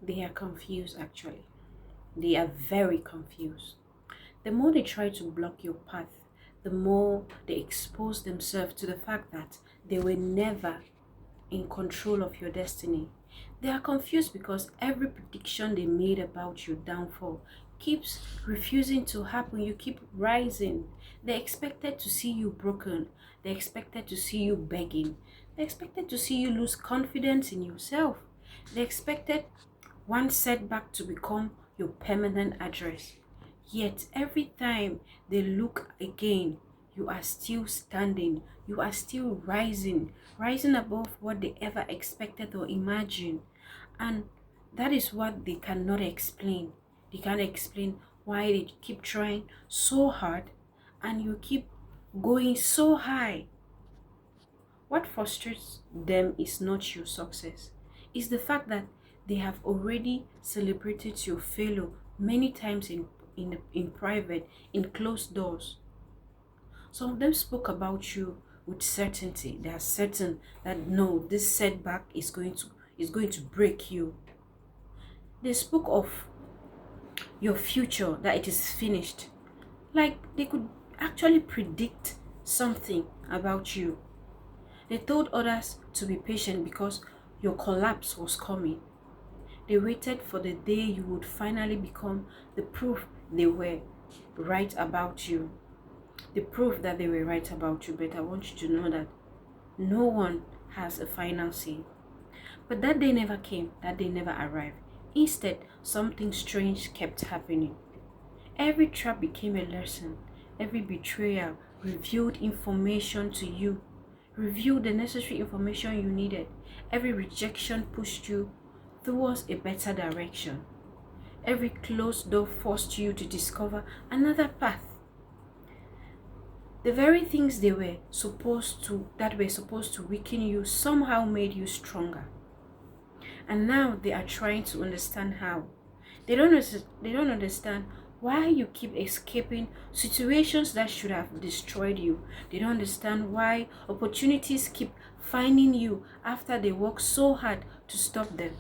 They are confused actually. They are very confused. The more they try to block your path, the more they expose themselves to the fact that they were never in control of your destiny. They are confused because every prediction they made about your downfall keeps refusing to happen. You keep rising. They expected to see you broken. They expected to see you begging. They expected to see you lose confidence in yourself. They expected one setback to become your permanent address. Yet every time they look again, you are still standing, you are still rising, rising above what they ever expected or imagined. And that is what they cannot explain. They can't explain why they keep trying so hard and you keep going so high. What frustrates them is not your success, it's the fact that they have already celebrated your failure many times in private, in closed doors. Some of them spoke about you with certainty. They are certain that no, this setback is going to break you. They spoke of your future, that it is finished. Like they could actually predict something about you. They told others to be patient because your collapse was coming. They waited for the day you would finally become the proof they were right about you. The proof that they were right about you. But I want you to know that no one has a final say. But that day never came, that day never arrived. Instead, something strange kept happening. Every trap became a lesson. Every betrayal revealed information to you, revealed the necessary information you needed. Every rejection pushed you towards a better direction. Every closed door forced you to discover another path. The very things that were supposed to weaken you somehow made you stronger. And now they are trying to understand how. They don't understand why you keep escaping situations that should have destroyed you. They don't understand why opportunities keep finding you after they work so hard to stop them.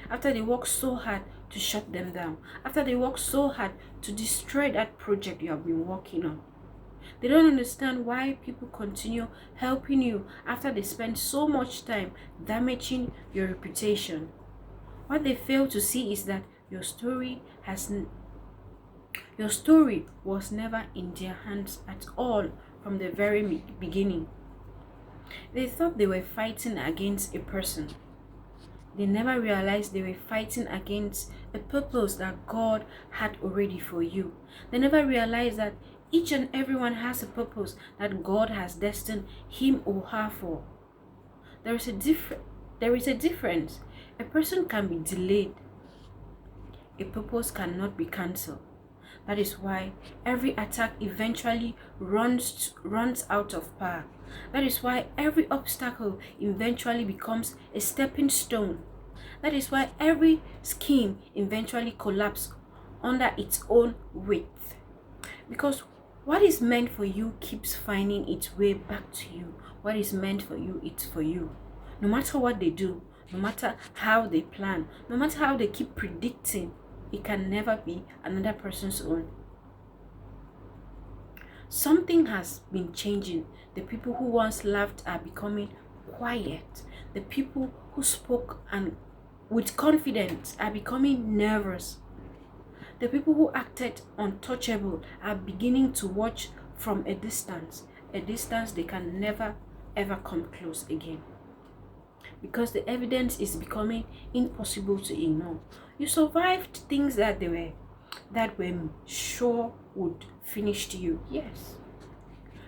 After they work so hard to shut them down. After they work so hard to destroy that project you have been working on. They don't understand why people continue helping you after they spend so much time damaging your reputation. What they fail to see is that your story was never in their hands at all from the very beginning. They thought they were fighting against a person. They never realized they were fighting against a purpose that God had already for you. They never realized that each and everyone has a purpose that God has destined him or her for. There is a difference. A person can be delayed. A purpose cannot be cancelled. That is why every attack eventually runs out of power. That is why every obstacle eventually becomes a stepping stone. That is why every scheme eventually collapses under its own weight. Because what is meant for you keeps finding its way back to you. What is meant for you, it's for you. No matter what they do, no matter how they plan, no matter how they keep predicting, it can never be another person's own. Something has been changing. The people who once laughed are becoming quiet. The people who spoke and with confidence are becoming nervous. The people who acted untouchable are beginning to watch from a distance they can never ever come close again. Because the evidence is becoming impossible to ignore. You survived things that were sure would finish you. Yes.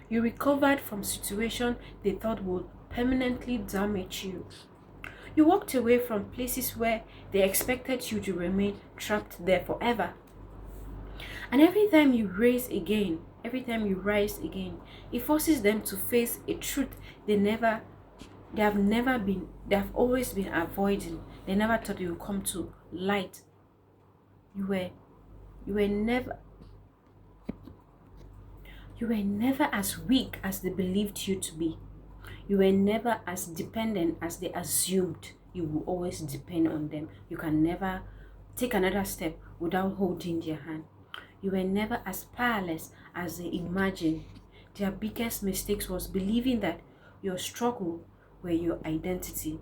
You recovered from situations they thought would permanently damage you. You walked away from places where they expected you to remain trapped there forever. And every time you rise again, it forces them to face a truth they have always been avoiding. They never thought it would come to light. You were you were never you were never as weak as they believed you to be. You were never as dependent as they assumed you will always depend on them. You can never take another step without holding their hand. You were never as powerless as they imagined. Their biggest mistakes was believing that your struggle were your identity.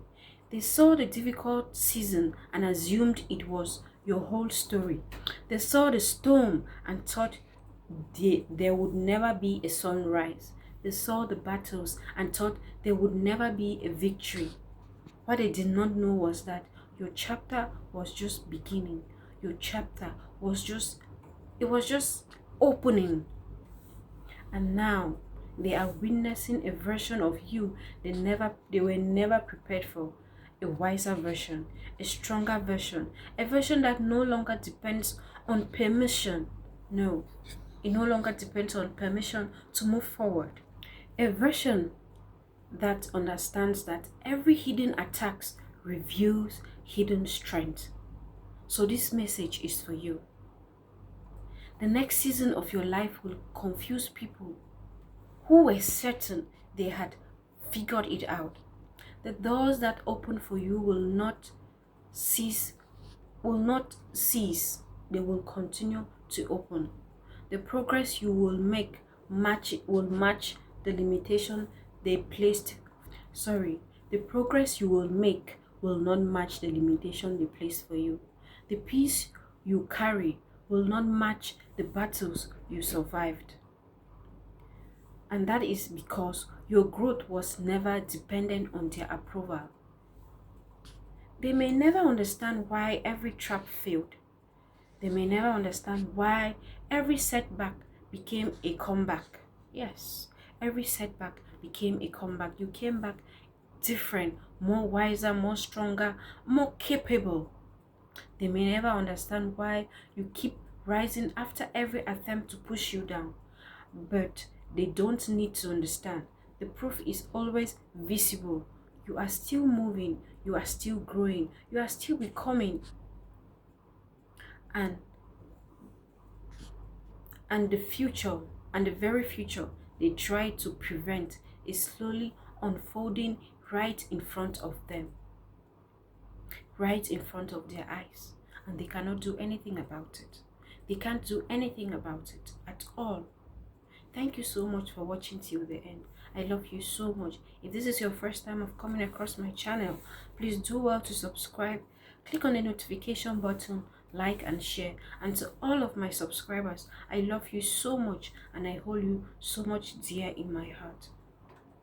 They saw the difficult season and assumed it was your whole story. They saw the storm and thought there would never be a sunrise. They saw the battles and thought there would never be a victory. What they did not know was that your chapter was just beginning. Your chapter was just opening. And now they are witnessing a version of you they were never prepared for. A wiser version, a stronger version, a version that no longer depends on permission. No, it no longer depends on permission to move forward. A version that understands that every hidden attack reveals hidden strength. So this message is for you. The next season of your life will confuse people who were certain they had figured it out. The doors that open for you will not cease. They will continue to open. The progress you will make will match the limitation they placed. The progress you will make will not match the limitation they placed for you. The peace you carry will not match the battles you survived. And that is because your growth was never dependent on their approval. They may never understand why every trap failed. They may never understand why every setback became a comeback. Yes, every setback became a comeback. You came back different, more wiser, more stronger, more capable. They may never understand why you keep rising after every attempt to push you down. But they don't need to understand. The proof is always visible. You are still moving. You are still growing. You are still becoming. And the future, and the very future they try to prevent, is slowly unfolding right in front of them. Right in front of their eyes. And they cannot do anything about it. They can't do anything about it at all. Thank you so much for watching till the end. I love you so much. If this is your first time of coming across my channel, please do well to subscribe. Click on the notification button, like and share. And to all of my subscribers, I love you so much and I hold you so much dear in my heart.